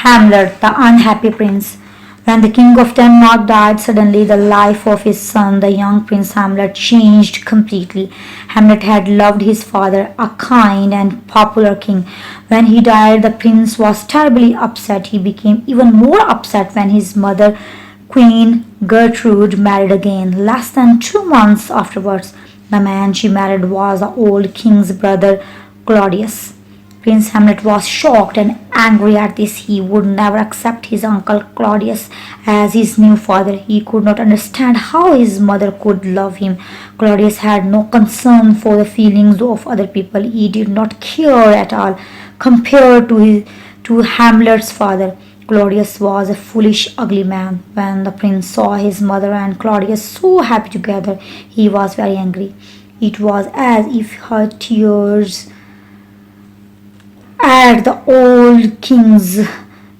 Hamlet, the unhappy prince. When the king of Denmark died suddenly, the life of his son, the young prince Hamlet, changed completely. Hamlet had loved his father, a kind and popular king. When he died, the prince was terribly upset. He became even more upset when his mother, Queen Gertrude, married again. Less than 2 months afterwards, the man she married was the old king's brother, Claudius. Prince Hamlet was shocked and angry at this. He would never accept his uncle Claudius as his new father. He could not understand how his mother could love him. Claudius had no concern for the feelings of other people. He did not care at all compared to Hamlet's father. Claudius was a foolish, ugly man. When the prince saw his mother and Claudius so happy together, he was very angry. It was as if her tears at the old king's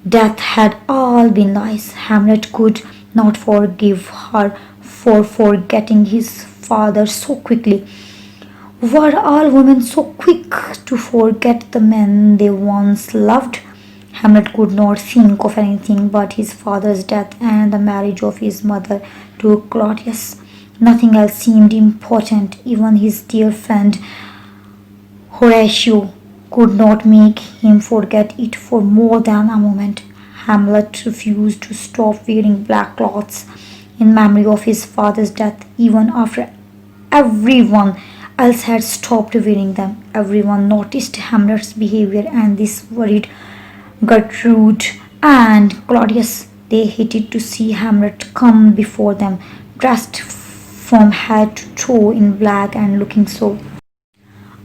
death had all been lies. Hamlet could not forgive her for forgetting his father so quickly. Were all women so quick to forget the men they once loved? Hamlet could not think of anything but his father's death and the marriage of his mother to Claudius. Nothing else seemed important. Even his dear friend Horatio could not make him forget it for more than a moment. Hamlet refused to stop wearing black clothes in memory of his father's death, even after everyone else had stopped wearing them. Everyone noticed Hamlet's behavior, and this worried Gertrude and Claudius. They hated to see Hamlet come before them, dressed from head to toe in black and looking so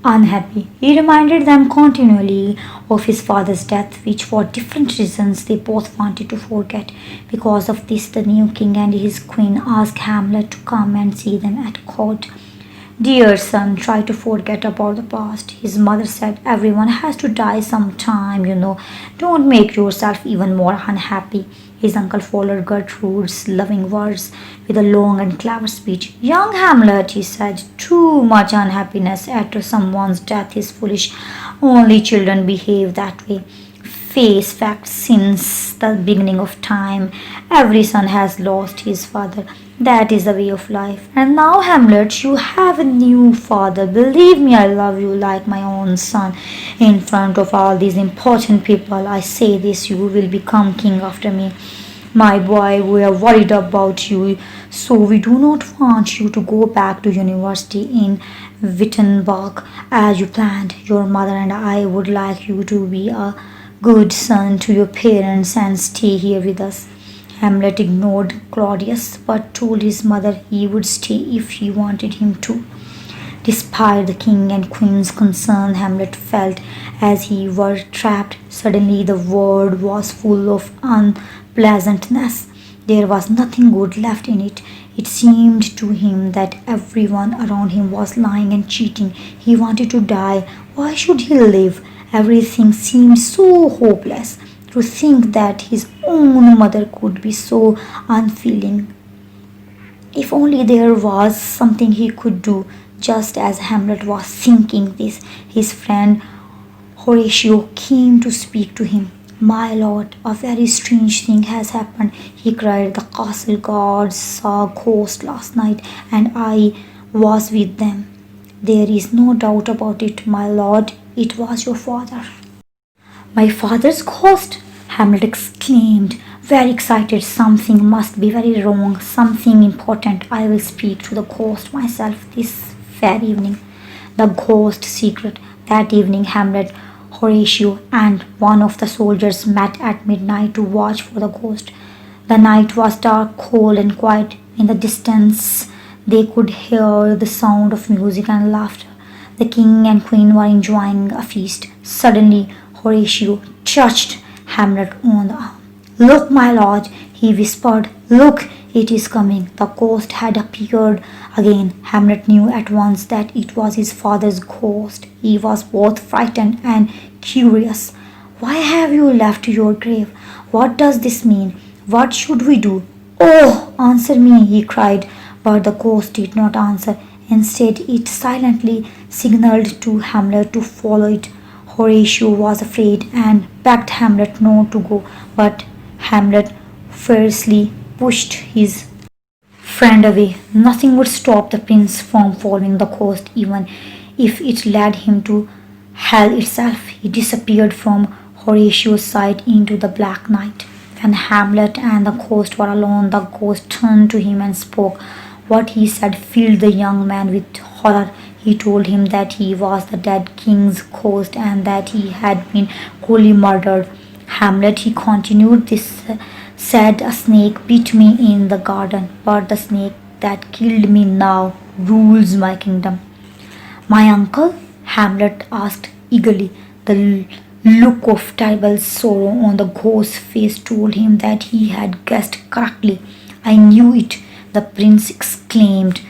unhappy. He reminded them continually of his father's death, which for different reasons they both wanted to forget. Because of this, the new king and his queen asked Hamlet to come and see them at court. Dear son, try to forget about the past. His mother said, everyone has to die sometime, you know. Don't make yourself even more unhappy. His uncle followed Gertrude's loving words with a long and clever speech. Young Hamlet, he said, too much unhappiness after someone's death is foolish. Only children behave that way. Face facts. Since the beginning of time, every son has lost his father. That is the way of life. And now, Hamlet, you have a new father. Believe me, I love you like my own son. In front of all these important people, I say this, you will become king after me. My boy, we are worried about you, so we do not want you to go back to university in Wittenberg as you planned. Your mother and I would like you to be a good son to your parents and stay here with us. Hamlet ignored Claudius but told his mother he would stay if she wanted him to. Despite the king and queen's concern, Hamlet felt as he were trapped. Suddenly the world was full of unpleasantness. There was nothing good left in it. It seemed to him that everyone around him was lying and cheating. He wanted to die. Why should he live? Everything seemed so hopeless. To think that his own mother could be so unfeeling. If only there was something he could do. Just as Hamlet was thinking this, his friend Horatio came to speak to him. My lord, a very strange thing has happened, he cried. The castle guards saw a ghost last night, and I was with them. There is no doubt about it, my lord. It was your father. My father's ghost? Hamlet exclaimed, very excited. Something must be very wrong, something important. I will speak to the ghost myself this very evening. The ghost secret. That evening, Hamlet, Horatio, and one of the soldiers met at midnight to watch for the ghost. The night was dark, cold, and quiet. In the distance, they could hear the sound of music and laughter. The king and queen were enjoying a feast. Suddenly, Horatio touched Hamlet on the arm. Look, my lord, he whispered. Look, it is coming. The ghost had appeared again. Hamlet knew at once that it was his father's ghost. He was both frightened and curious. Why have you left your grave? What does this mean? What should we do? Oh, answer me, he cried. But the ghost did not answer. Instead, it silently signaled to Hamlet to follow it. Horatio was afraid and begged Hamlet not to go, but Hamlet fiercely pushed his friend away. Nothing would stop the prince from following the coast, even if it led him to hell itself. He disappeared from Horatio's sight into the black night. When Hamlet and the ghost were alone, the ghost turned to him and spoke. What he said filled the young man with horror. He told him that he was the dead king's ghost and that he had been cruelly murdered. Hamlet, he continued, this said a snake bit me in the garden, but the snake that killed me now rules my kingdom. My uncle? Hamlet asked eagerly. The look of terrible sorrow on the ghost's face told him that he had guessed correctly. I knew it, the prince exclaimed.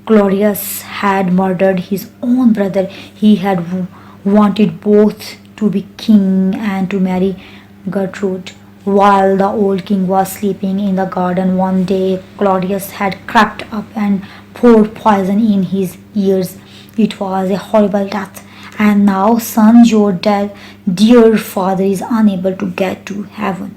Claudius had murdered his own brother. He had wanted both to be king and to marry Gertrude. While the old king was sleeping in the garden one day, Claudius had crept up and poured poison in his ears. It was a horrible death. And now, son, your dear father is unable to get to heaven.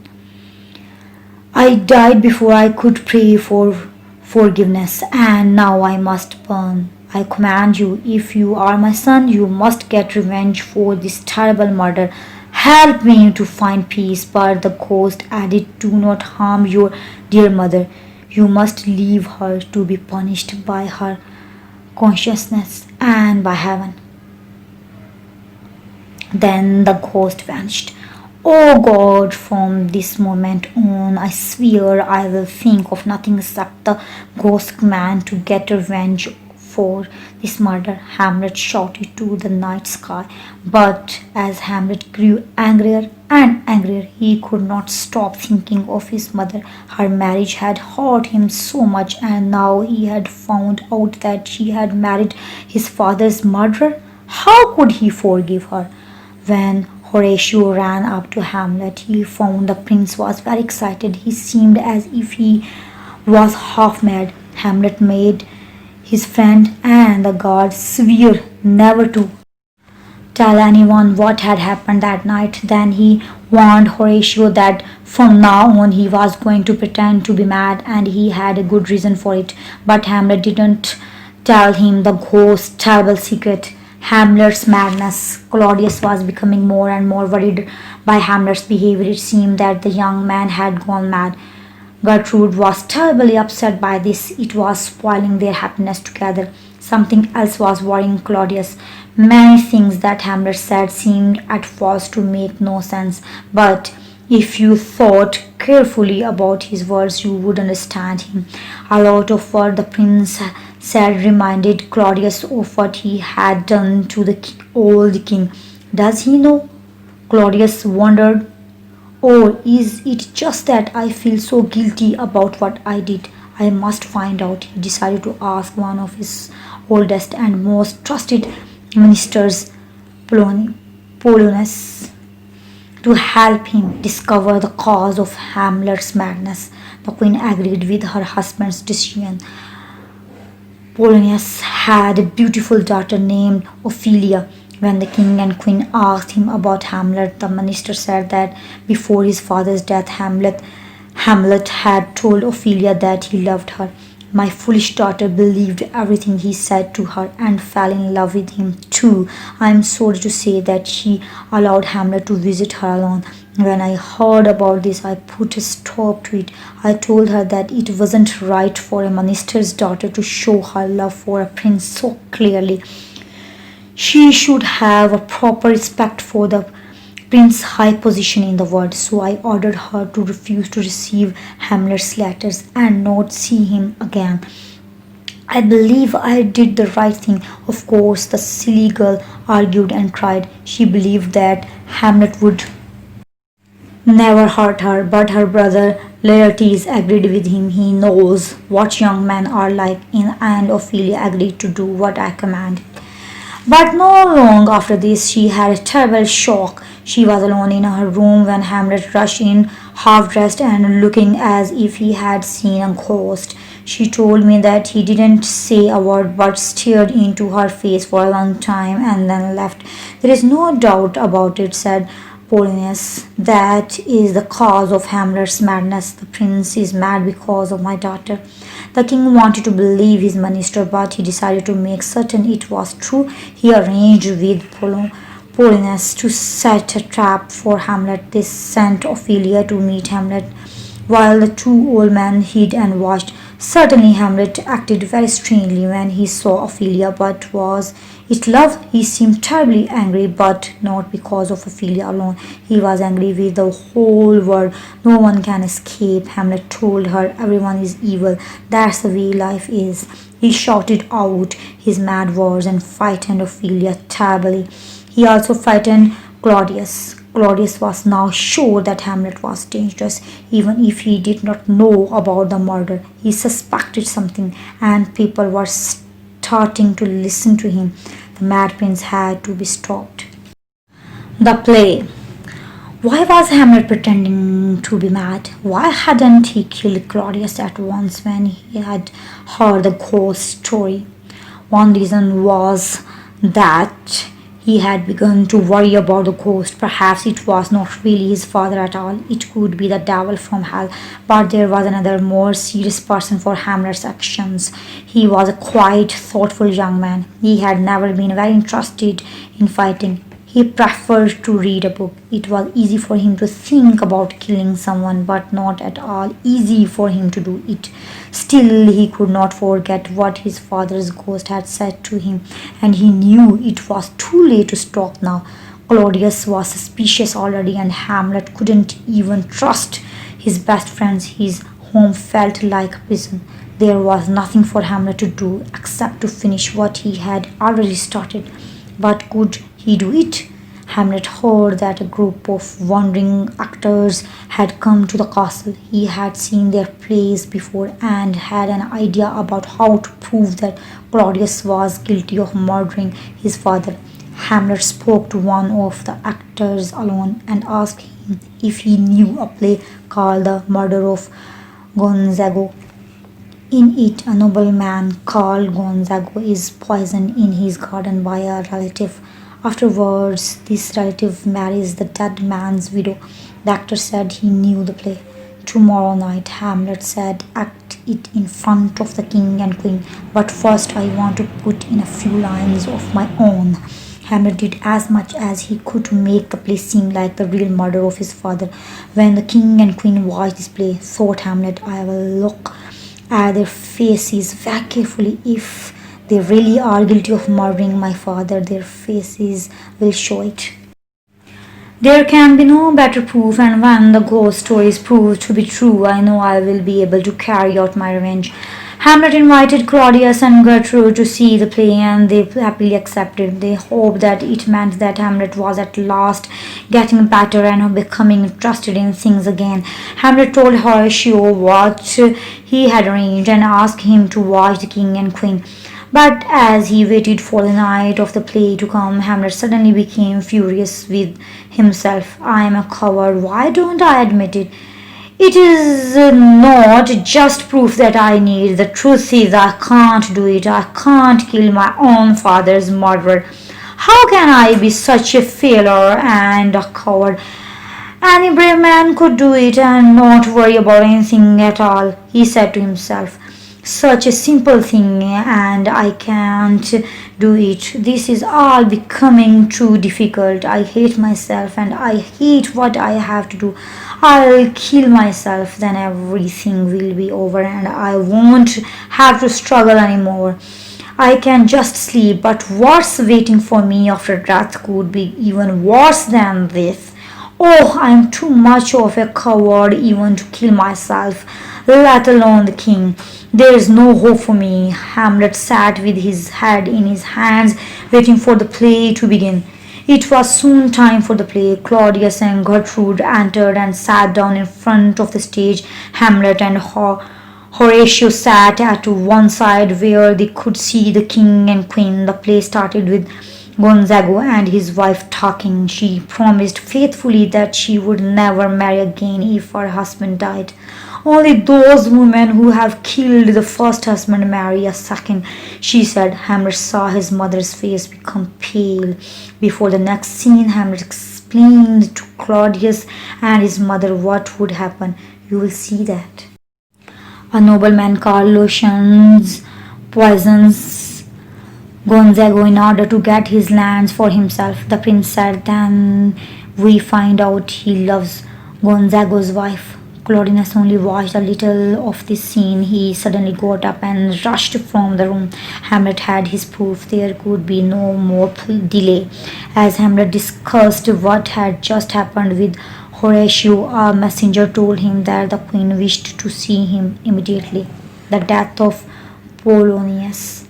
I died before I could pray for forgiveness, and now I must burn. I command you, if you are my son, you must get revenge for this terrible murder. Help me to find peace. But the ghost added, do not harm your dear mother. You must leave her to be punished by her consciousness and by heaven. Then the ghost vanished. Oh God, from this moment on, I swear I will think of nothing except the ghost's command to get revenge for this murder, Hamlet shouted to the night sky. But as Hamlet grew angrier and angrier, he could not stop thinking of his mother. Her marriage had hurt him so much, and now he had found out that she had married his father's murderer. How could he forgive her? When Horatio ran up to Hamlet, he found the prince was very excited. He seemed as if he was half mad. Hamlet made his friend and the guard swear never to tell anyone what had happened that night. Then he warned Horatio that from now on he was going to pretend to be mad, and he had a good reason for it. But Hamlet didn't tell him the ghost's terrible secret. Hamlet's madness. Claudius was becoming more and more worried by Hamlet's behavior. It seemed that the young man had gone mad. Gertrude was terribly upset by this. It was spoiling their happiness together. Something else was worrying Claudius. Many things that Hamlet said seemed at first to make no sense, but if you thought carefully about his words, you would understand him. A lot of what the prince said reminded Claudius of what he had done to the old king. Does he know? Claudius wondered. Or is it just that I feel so guilty about what I did? I must find out. He decided to ask one of his oldest and most trusted ministers, Polonius, to help him discover the cause of Hamlet's madness. The queen agreed with her husband's decision. Polonius had a beautiful daughter named Ophelia. When the king and queen asked him about Hamlet, the minister said that before his father's death, Hamlet had told Ophelia that he loved her. My foolish daughter believed everything he said to her and fell in love with him too. I am sorry to say that she allowed Hamlet to visit her alone. When I heard about this, I put a stop to it. I told her that it wasn't right for a minister's daughter to show her love for a prince so clearly. She should have a proper respect for the prince's high position in the world, so I ordered her to refuse to receive Hamlet's letters and not see him again. I believe I did the right thing. Of course, the silly girl argued and cried. She believed that Hamlet would never hurt her, but her brother Laertes agreed with him. He knows what young men are like, and Ophelia agreed to do what I command. But not long after this, she had a terrible shock. She was alone in her room when Hamlet rushed in, half dressed and looking as if he had seen a ghost. She told me that he didn't say a word but stared into her face for a long time and then left. There is no doubt about it, said Polonius. That is the cause of Hamlet's madness. The prince is mad because of my daughter. The king wanted to believe his minister, but he decided to make certain it was true. He arranged with Polonius to set a trap for Hamlet. They sent Ophelia to meet Hamlet, while the two old men hid and watched. Certainly Hamlet acted very strangely when he saw Ophelia, but was it love? He seemed terribly angry, but not because of Ophelia alone. He was angry with the whole world. No one can escape, Hamlet told her. Everyone is evil. That's the way life is. He shouted out his mad words and frightened Ophelia terribly. He also frightened Claudius. Claudius was now sure that Hamlet was dangerous, even if he did not know about the murder. He suspected something, and people were starting to listen to him. The mad prince had to be stopped. The play. Why was Hamlet pretending to be mad? Why hadn't he killed Claudius at once when he had heard the ghost story? One reason was that he had begun to worry about the ghost. Perhaps it was not really his father at all. It could be the devil from hell. But there was another more serious person for Hamlet's actions. He was a quiet, thoughtful young man. He had never been very interested in fighting. He preferred to read a book. It was easy for him to think about killing someone, but not at all easy for him to do it. Still, he could not forget what his father's ghost had said to him, and he knew it was too late to stop now. Claudius was suspicious already, and Hamlet couldn't even trust his best friends. His home felt like a prison. There was nothing for Hamlet to do except to finish what he had already started. But could he do it? Hamlet heard that a group of wandering actors had come to the castle. He had seen their plays before and had an idea about how to prove that Claudius was guilty of murdering his father. Hamlet spoke to one of the actors alone and asked him if he knew a play called The Murder of Gonzago. In it, a nobleman called Gonzago is poisoned in his garden by a relative. Afterwards, this relative marries the dead man's widow. The actor said he knew the play. Tomorrow night, Hamlet said, act it in front of the king and queen. But first, I want to put in a few lines of my own. Hamlet did as much as he could to make the play seem like the real murder of his father. When the king and queen watched this play, thought Hamlet, I will look at their faces very carefully. If they really are guilty of murdering my father, their faces will show it. There can be no better proof, and when the ghost story is proved to be true, I know I will be able to carry out my revenge. Hamlet invited Claudius and Gertrude to see the play, and they happily accepted. They hoped that it meant that Hamlet was at last getting better and becoming interested in things again. Hamlet told Horatio what he had arranged and asked him to watch the king and queen. But as he waited for the night of the play to come, Hamlet suddenly became furious with himself. I am a coward. Why don't I admit it? It is not just proof that I need. The truth is I can't do it. I can't kill my own father's murderer. How can I be such a failure and a coward? Any brave man could do it and not worry about anything at all, he said to himself. Such a simple thing, and I can't do it. This is all becoming too difficult. I hate myself and I hate what I have to do. I'll kill myself, then everything will be over and I won't have to struggle anymore. I can just sleep, but what's waiting for me after death could be even worse than this. Oh, I'm too much of a coward even to kill myself, let alone the king. There is no hope for me. Hamlet sat with his head in his hands, waiting for the play to begin. It was soon time for the play. Claudius and Gertrude entered and sat down in front of the stage. Hamlet and Horatio sat at one side where they could see the king and queen. The play started with Gonzago and his wife talking. She promised faithfully that she would never marry again if her husband died. Only those women who have killed the first husband marry a second, she said. Hamlet saw his mother's face become pale. Before the next scene, Hamlet explained to Claudius and his mother what would happen. You will see that. A nobleman called Lucian's poisons Gonzago in order to get his lands for himself. The prince said, then we find out he loves Gonzago's wife. Claudinus only watched a little of this scene. He suddenly got up and rushed from the room. Hamlet had his proof. There could be no more delay. As Hamlet discussed what had just happened with Horatio, a messenger told him that the queen wished to see him immediately. The death of Polonius.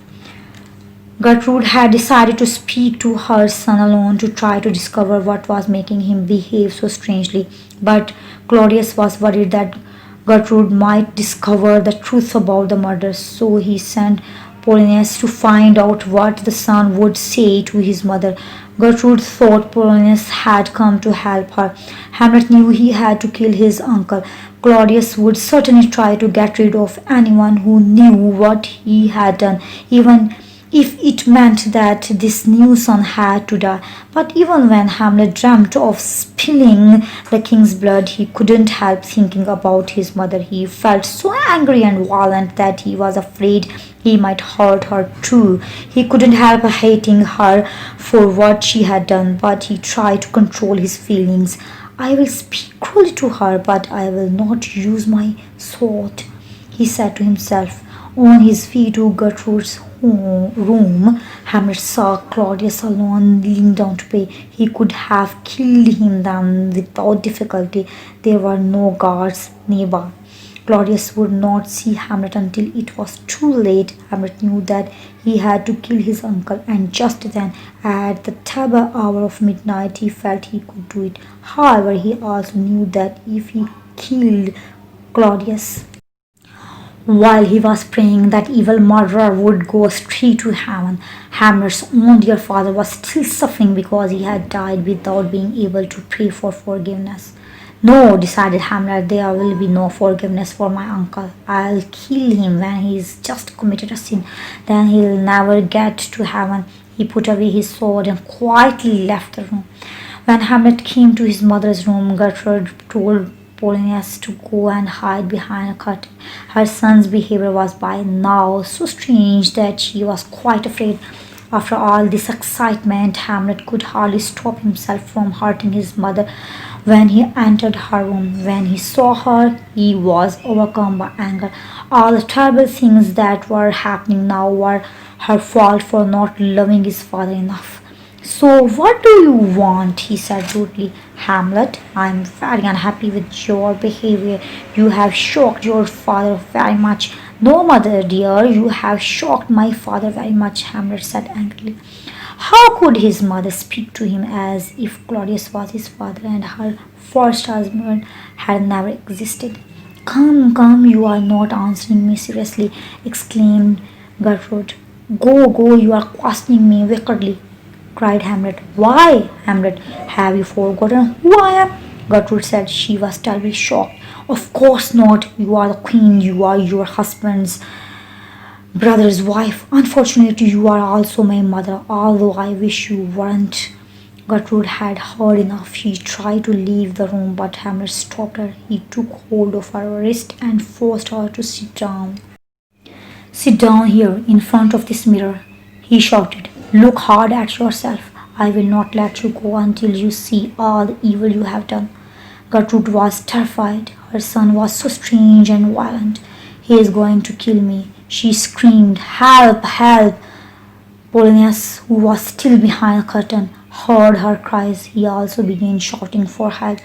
Gertrude had decided to speak to her son alone to try to discover what was making him behave so strangely. But Claudius was worried that Gertrude might discover the truth about the murder, so he sent Polonius to find out what the son would say to his mother. Gertrude thought Polonius had come to help her. Hamlet knew he had to kill his uncle. Claudius would certainly try to get rid of anyone who knew what he had done, even if it meant that this new son had to die. But even when Hamlet dreamt of spilling the king's blood, he couldn't help thinking about his mother. He felt so angry and violent that he was afraid he might hurt her too. He couldn't help hating her for what she had done, but he tried to control his feelings. I will speak cruelly to her, but I will not use my sword, he said to himself. On his way to Gertrude's room, Hamlet saw Claudius alone kneeling down to pray. He could have killed him then without difficulty. There were no guards nearby. Claudius would not see Hamlet until it was too late. Hamlet knew that he had to kill his uncle, and just then, at the terrible hour of midnight, he felt he could do it. However, he also knew that if he killed Claudius while he was praying, that evil murderer would go straight to heaven. Hamlet's own dear father was still suffering because he had died without being able to pray for forgiveness. No, decided Hamlet, there will be no forgiveness for my uncle. I'll kill him when he's just committed a sin. Then he'll never get to heaven. He put away his sword and quietly left the room. When Hamlet came to his mother's room, Gertrude told Polonius to go and hide behind a curtain. Her son's behavior was by now so strange that she was quite afraid. After all this excitement, Hamlet could hardly stop himself from hurting his mother when he entered her room. When he saw her, he was overcome by anger. All the terrible things that were happening now were her fault for not loving his father enough. So what do you want? He said rudely. Hamlet, I am very unhappy with your behavior. You have shocked your father very much. No, mother dear, you have shocked my father very much, Hamlet said angrily. How could his mother speak to him as if Claudius was his father and her first husband had never existed? Come, you are not answering me seriously, exclaimed Gertrude. Go, you are questioning me wickedly, cried Hamlet. Why, Hamlet, have you forgotten who I am? Gertrude said. She was terribly shocked. Of course not. You are the queen. You are your husband's brother's wife. Unfortunately, you are also my mother, although I wish you weren't. Gertrude had heard enough. She tried to leave the room, but Hamlet stopped her. He took hold of her wrist and forced her to sit down. Sit down here, in front of this mirror, he shouted. Look hard at yourself. I will not let you go until you see all the evil you have done. Gertrude was terrified. Her son was so strange and violent. He is going to kill me, she screamed. Help! Polonius, who was still behind the curtain, heard her cries. He also began shouting for help.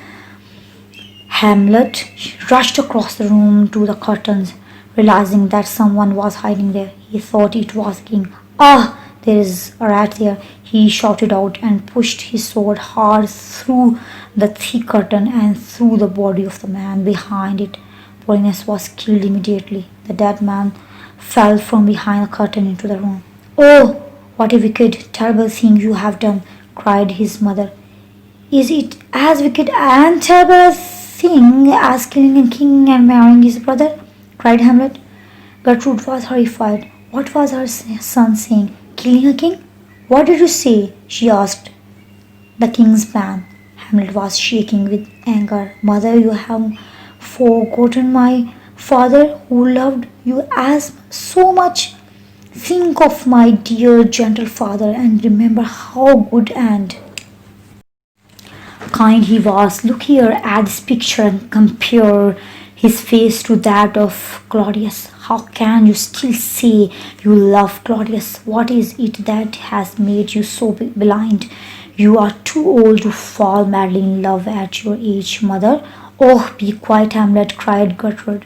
Hamlet rushed across the room to the curtains. Realizing that someone was hiding there, he thought it was the king. Ah! There is a rat there, he shouted out and pushed his sword hard through the thick curtain and through the body of the man behind it. Polonius was killed immediately. The dead man fell from behind the curtain into the room. Oh, "What a wicked, terrible thing you have done," cried his mother. "Is it as wicked and terrible a thing as killing a king and marrying his brother?" cried Hamlet. Gertrude was horrified. What was her son saying? Killing a king? "What did you say?" she asked. "The king's plan." Hamlet was shaking with anger. "Mother, you have forgotten my father who loved you as so much. Think of my dear, gentle father and remember how good and kind he was. Look here at this picture and compare his face to that of Claudius. How can you still say you love Claudius? What is it that has made you so blind? You are too old to fall madly in love at your age, mother." "Oh, be quiet, Hamlet," cried Gertrude,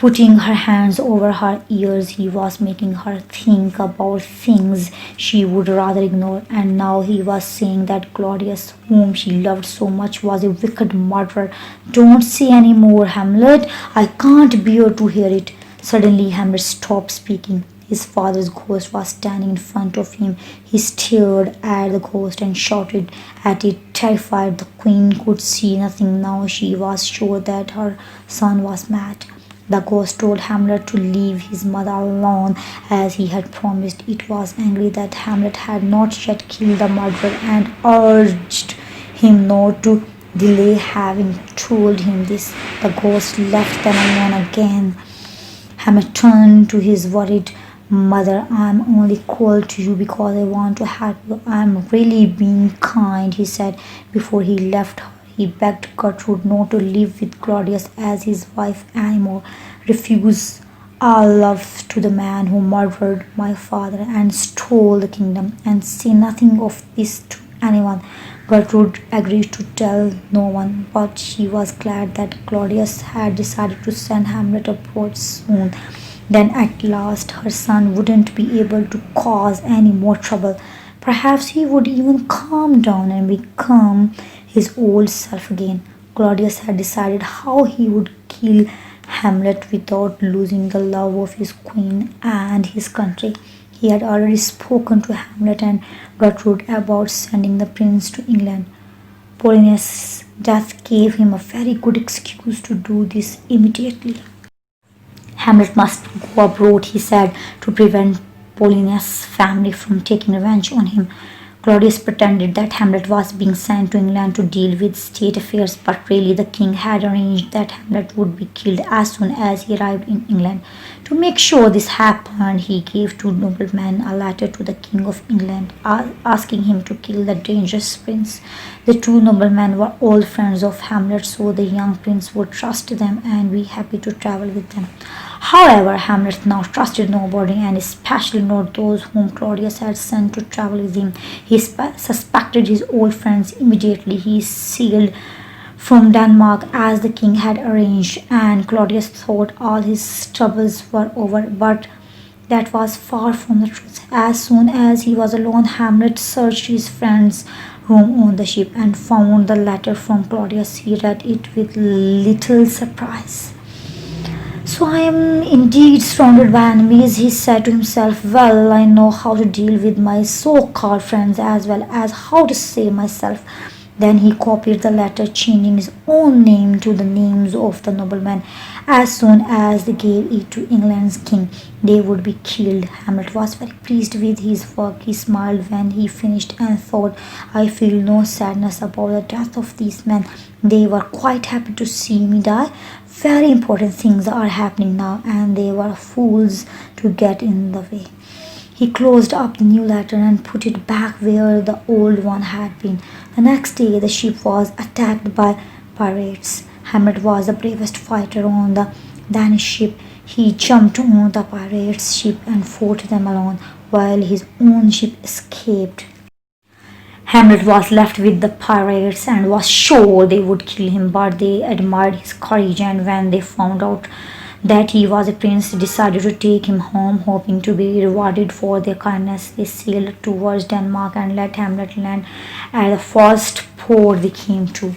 putting her hands over her ears. He was making her think about things she would rather ignore, and now he was saying that Claudius, whom she loved so much, was a wicked murderer. "Don't say any more, Hamlet. I can't bear to hear it." Suddenly Hamlet stopped speaking. His father's ghost was standing in front of him. He stared at the ghost and shouted at it, terrified. The queen could see nothing now. She was sure that her son was mad. The ghost told Hamlet to leave his mother alone as he had promised. It was angry that Hamlet had not yet killed the murderer and urged him not to delay. Having told him this, the ghost left them alone again. Hamlet turned to his worried mother. "I'm only cruel to you because I want to help you. I'm really being kind," he said. Before he left her, he begged Gertrude not to live with Claudius as his wife anymore. "Refuse all love to the man who murdered my father and stole the kingdom, and say nothing of this to anyone." Gertrude agreed to tell no one, but she was glad that Claudius had decided to send Hamlet abroad soon. Then at last her son wouldn't be able to cause any more trouble. Perhaps he would even calm down and become his old self again. Claudius had decided how he would kill Hamlet without losing the love of his queen and his country. He had already spoken to Hamlet and Gertrude about sending the prince to England. Polonius' death gave him a very good excuse to do this immediately. Hamlet must go abroad, he said, to prevent Polonius' family from taking revenge on him. Claudius pretended that Hamlet was being sent to England to deal with state affairs, but really the king had arranged that Hamlet would be killed as soon as he arrived in England. To make sure this happened, he gave two noblemen a letter to the King of England, asking him to kill the dangerous prince. The two noblemen were old friends of Hamlet, so the young prince would trust them and be happy to travel with them. However, Hamlet now trusted nobody, and especially not those whom Claudius had sent to travel with him. He suspected his old friends immediately. He sailed from Denmark as the king had arranged, and Claudius thought all his troubles were over, but that was far from the truth. As soon as he was alone, Hamlet searched his friend's room on the ship and found the letter from Claudius. He read it with little surprise. "So I am indeed surrounded by enemies," he said to himself. "Well, I know how to deal with my so-called friends as well as how to save myself." Then he copied the letter, changing his own name to the names of the noblemen. As soon as they gave it to England's king, they would be killed. Hamlet was very pleased with his work. He smiled when he finished and thought, "I feel no sadness about the death of these men. They were quite happy to see me die. Very important things are happening now, and they were fools to get in the way." He closed up the new letter and put it back where the old one had been. The next day, the ship was attacked by pirates. Hamlet was the bravest fighter on the Danish ship. He jumped on the pirates' ship and fought them alone, while his own ship escaped. Hamlet was left with the pirates and was sure they would kill him, but they admired his courage, and when they found out that he was a prince, they decided to take him home, hoping to be rewarded for their kindness. They sailed towards Denmark and let Hamlet land at the first port they came to.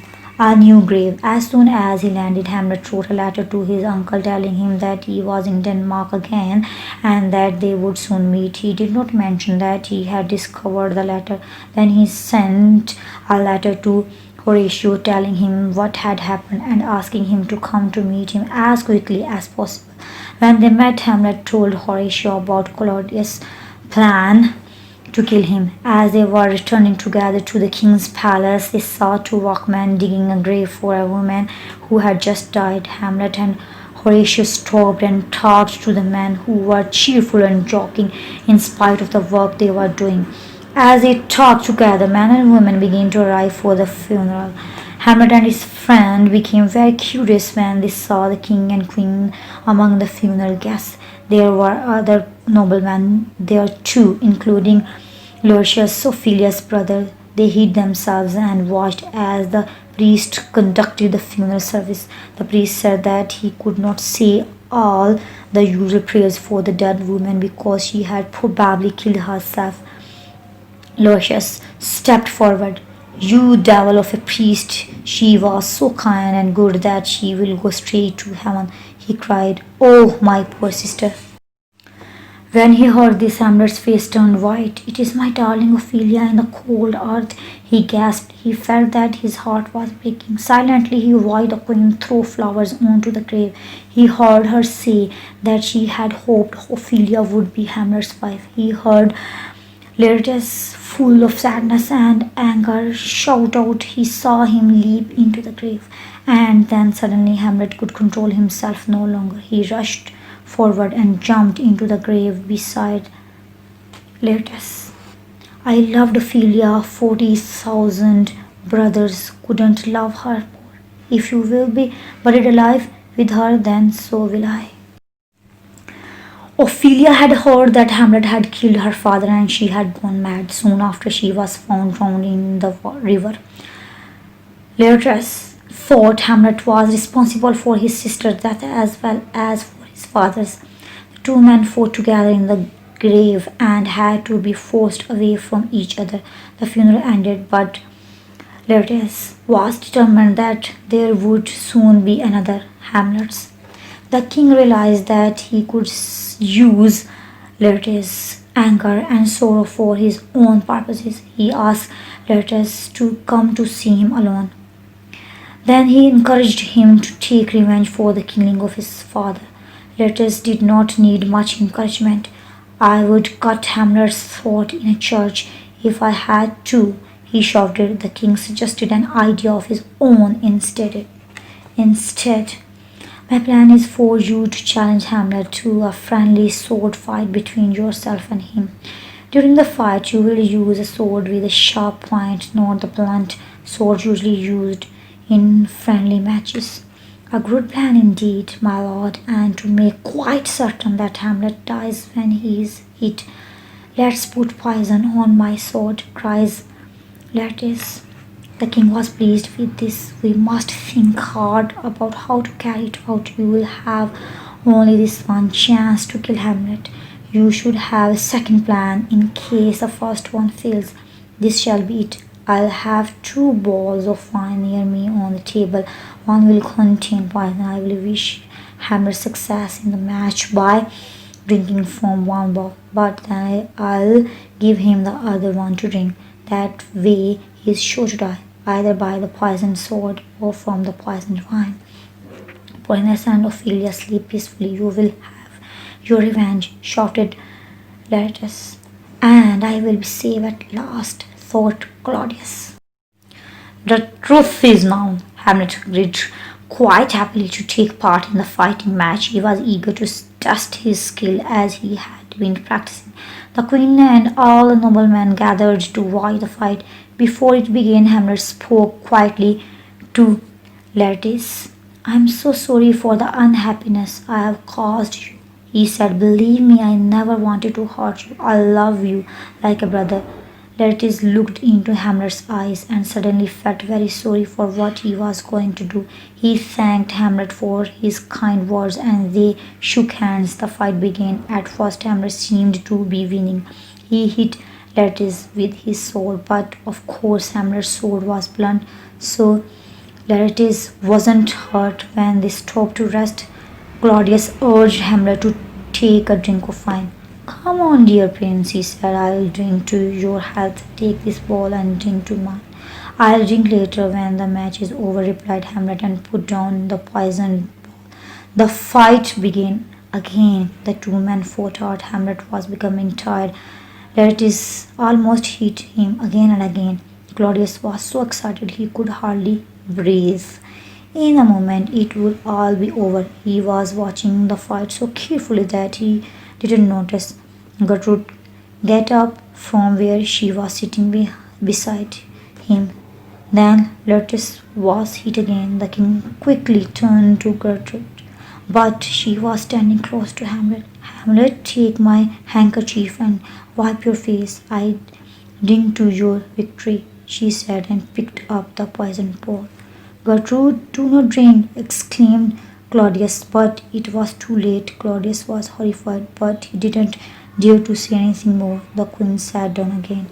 a new grave. As soon as he landed, Hamlet wrote a letter to his uncle telling him that he was in Denmark again and that they would soon meet. He did not mention that he had discovered the letter. Then he sent a letter to Horatio telling him what had happened and asking him to come to meet him as quickly as possible. When they met, Hamlet told Horatio about Claudius' plan to kill him. As they were returning together to the king's palace, they saw two workmen digging a grave for a woman who had just died. Hamlet and Horatio stopped and talked to the men, who were cheerful and joking in spite of the work they were doing. As they talked together, men and women began to arrive for the funeral. Hamlet and his friend became very curious when they saw the king and queen among the funeral guests. There were other noblemen there too, including Lucius, Ophelia's brother. They hid themselves and watched as the priest conducted the funeral service. The priest said that he could not say all the usual prayers for the dead woman because she had probably killed herself. Lucius stepped forward. "You devil of a priest, she was so kind and good that she will go straight to heaven," he cried. "Oh, my poor sister." When he heard this, Hamlet's face turned white. "It is my darling Ophelia in the cold earth," he gasped. He felt that his heart was breaking. Silently, he watched the queen throw flowers onto the grave. He heard her say that she had hoped Ophelia would be Hamlet's wife. He heard Laertes, full of sadness and anger, shout out. He saw him leap into the grave. And then suddenly Hamlet could control himself no longer. He rushed forward and jumped into the grave beside Laertes. "I loved Ophelia. 40,000 brothers couldn't love her more. If you will be buried alive with her, then so will I." Ophelia had heard that Hamlet had killed her father and she had gone mad. Soon after, she was found drowned in the river. Laertes thought Hamlet was responsible for his sister's death as well as for his father's. The two men fought together in the grave and had to be forced away from each other. The funeral ended, but Laertes was determined that there would soon be another Hamlet's. The king realized that he could use Laertes' anger and sorrow for his own purposes. He asked Laertes to come to see him alone. Then he encouraged him to take revenge for the killing of his father. Laertes did not need much encouragement. "I would cut Hamlet's throat in a church if I had to," he shouted. The king suggested an idea of his own instead. "My plan is for you to challenge Hamlet to a friendly sword fight between yourself and him. During the fight, you will use a sword with a sharp point, not the blunt sword usually used in friendly matches." "A good plan indeed, my lord, and to make quite certain that Hamlet dies when he is hit, let's put poison on my sword," cries Laertes. The king was pleased with this. "We must think hard about how to carry it out. You will have only this one chance to kill Hamlet. You should have a second plan in case the first one fails. This shall be it. I'll have 2 balls of wine near me on the table. One will contain poison. I will wish Hamlet success in the match by drinking from one ball, but then I'll give him the other one to drink. That way he is sure to die, either by the poisoned sword or from the poisoned wine. Polynus and Ophelia, sleep peacefully. You will have your revenge," shouted Laertes. "And I will be safe at last," thought Claudius. "The truth is known," Hamlet agreed, quite happily to take part in the fighting match. He was eager to test his skill as he had been practicing. The queen and all the noblemen gathered to watch the fight. Before it began, Hamlet spoke quietly to Laertes. "I am so sorry for the unhappiness I have caused you," he said. "Believe me, I never wanted to hurt you. I love you like a brother." Laertes looked into Hamlet's eyes and suddenly felt very sorry for what he was going to do. He thanked Hamlet for his kind words and they shook hands. The fight began. At first, Hamlet seemed to be winning. He hit Laertes with his sword, but of course Hamlet's sword was blunt, so Laertes wasn't hurt when they stopped to rest. Claudius urged Hamlet to take a drink of wine. Come on, dear prince, he said. I'll drink to your health. Take this ball and drink to mine. I'll drink later when the match is over, replied Hamlet, and put down the poisoned ball. The fight began again. The two men fought hard. Hamlet was becoming tired. Laertes almost hit him again and again. Claudius was so excited he could hardly breathe. In a moment it would all be over. He was watching the fight so carefully that he didn't notice Gertrude get up from where she was sitting beside him. Then Laertes was hit again. The king quickly turned to Gertrude, but she was standing close to Hamlet. Hamlet, take my handkerchief and wipe your face. I drink to your victory, she said, and picked up the poisoned ball. Gertrude, do not drink, exclaimed Claudius, but it was too late. Claudius was horrified, but he didn't dare to say anything more. The queen sat down again.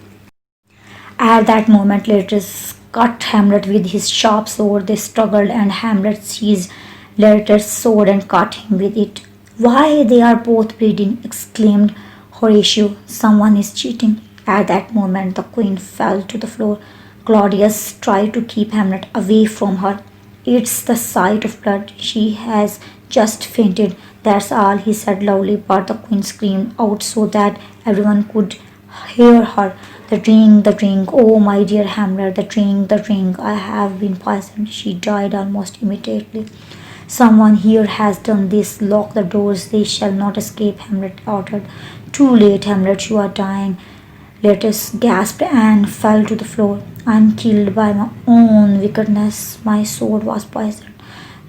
At that moment, Laertes cut Hamlet with his sharp sword. They struggled, and Hamlet seized Laertes' sword and cut him with it. Why, they are both bleeding, exclaimed Horatio. Someone is cheating. At that moment, the queen fell to the floor. Claudius tried to keep Hamlet away from her. It's the sight of blood. She has just fainted. That's all, he said loudly, but the queen screamed out so that everyone could hear her. The drink, oh my dear Hamlet, the drink, I have been poisoned. She died almost immediately. Someone here has done this. Lock the doors, they shall not escape, Hamlet ordered. Too late, Hamlet, you are dying. Laertes gasped and fell to the floor. I am killed by my own wickedness. My sword was poisoned.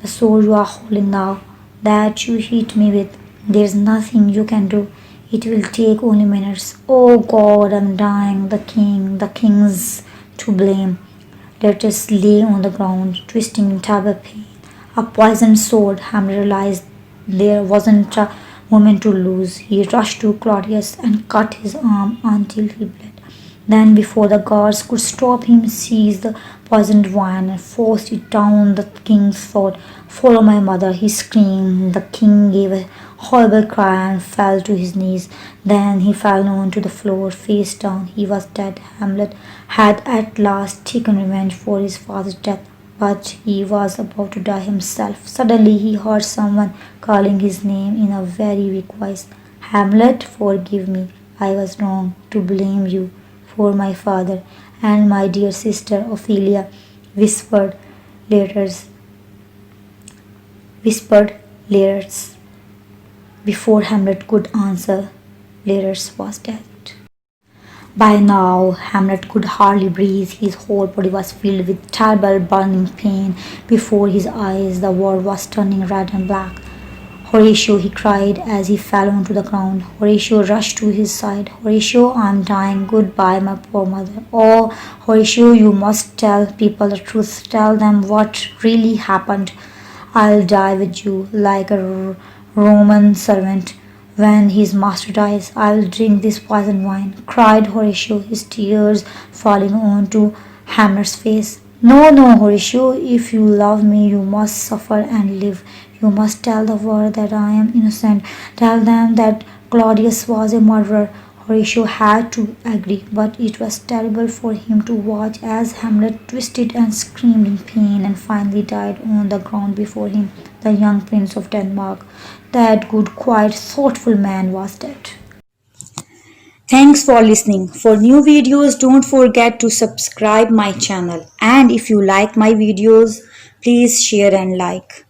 The sword you are holding now, that you hit me with, there's nothing you can do. It will take only minutes. Oh God, I'm dying. The king's to blame. Laertes lay on the ground, twisting in terrible pain. A poisoned sword. Hamlet realized there wasn't a moment to lose. He rushed to Claudius and cut his arm until he bled. Then, before the guards could stop him, seized the poisoned wine and forced it down the king's throat. Follow my mother, he screamed. The king gave a horrible cry and fell to his knees. Then he fell onto the floor, face down. He was dead. Hamlet had at last taken revenge for his father's death, but he was about to die himself. Suddenly he heard someone calling his name in a very weak voice. Hamlet, forgive me. I was wrong to blame you for my father and my dear sister Ophelia, whispered Laertes. Before Hamlet could answer, Laertes was dead. By now, Hamlet could hardly breathe. His whole body was filled with terrible burning pain. Before his eyes, the world was turning red and black. Horatio, he cried as he fell onto the ground. Horatio rushed to his side. Horatio, I'm dying. Goodbye, my poor mother. Oh, Horatio, you must tell people the truth. Tell them what really happened. I'll die with you like a Roman servant. When his master dies, I'll drink this poisoned wine, cried Horatio, his tears falling onto Hamlet's face. No, no, Horatio, if you love me, you must suffer and live. You must tell the world that I am innocent. Tell them that Claudius was a murderer. Horatio had to agree, but it was terrible for him to watch as Hamlet twisted and screamed in pain and finally died on the ground before him. The young prince of Denmark, that good, quiet, thoughtful man, was dead. Thanks for listening. For new videos, don't forget to subscribe my channel. And if you like my videos, please share and like.